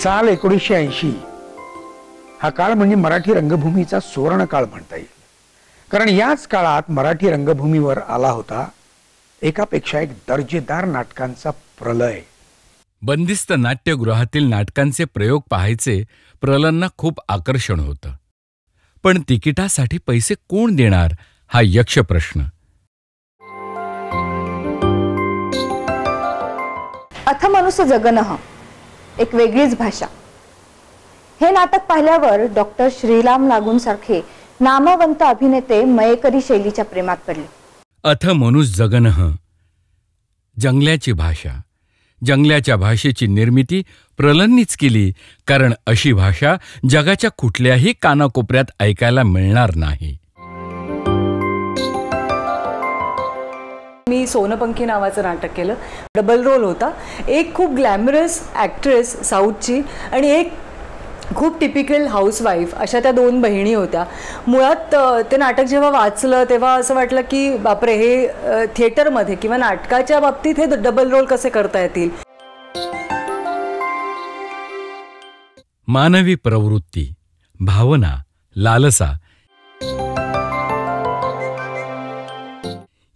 साल 1980 हा काळ म्हणजे मराठी रंगभूमीचा सुवर्ण काळ म्हणता येईल, कारण याच काळात मराठी रंगभूमीवर आला होता एकापेक्षा एक दर्जेदार नाटकांचा प्रलय। बंदिस्त नाट्यगृहातील नाटकांचे प्रयोग पाहायचे प्रलंना खूप आकर्षण होतं, पण तिकिटासाठी पैसे कोण देणार हा यक्ष प्रश्न। अथ मनुष्य जगनः एक वेगळीच भाषा हे नाटक पाहिल्यावर डॉक्टर श्रीराम लागूंसारखे नामवंत अभिनेते मयेकरी शैलीच्या प्रेमात पडले। अथ मनुष्य जगनः जंगल्याची भाषा, जंगल्याच्या भाषेची निर्मिती प्रलंनीच केली, कारण अशी भाषा जगाच्या कुठल्याही कानाकोपऱ्यात ऐकायला मिळणार नाही। मी सोनपंखी नावाचं नाटक केलं, डबल रोल होता। एक खूप ग्लॅमरस ॲक्ट्रेस साऊथची आणि एक खूप टिपिकल हाऊसवाईफ, अशा त्या दोन बहिणी होत्या। मुळात ते नाटक जेव्हा वाचलं तेव्हा असं वाटलं की बापरे, हे थिएटरमध्ये किंवा नाटकाच्या बाबतीत हे डबल रोल कसे करता येतील। मानवी प्रवृत्ती, भावना, लालसा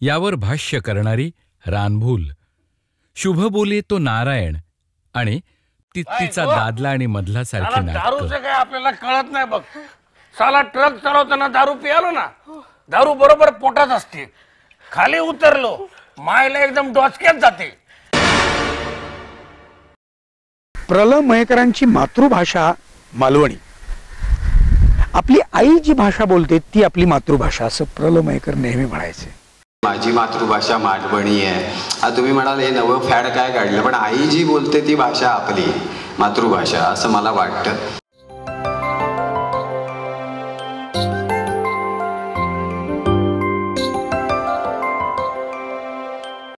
यावर भाष्य करणारी रानभूल, शुभ बोले तो नारायण आणि तिचा दादला आणि मधला सारखी दारूचं काय आपल्याला कळत नाही बघ। साला ट्रक चालवताना दारू पियालो ना, दारू बरोबर पोटात असते। खाली उतरलो मायला एकदम डोचक्यात जाते। प्र. मयेकरांची मातृभाषा मालवणी, आपली आई जी भाषा बोलते ती आपली मातृभाषा, असं प्र. मयेकर नेहमी म्हणायचे। माझी मातृभाषा मालवणी आहे। आता तुम्ही म्हणाल हे नवं फॅड काय काढलं, पण आई जी बोलते ती भाषा आपली मातृभाषा असं मला वाटतं।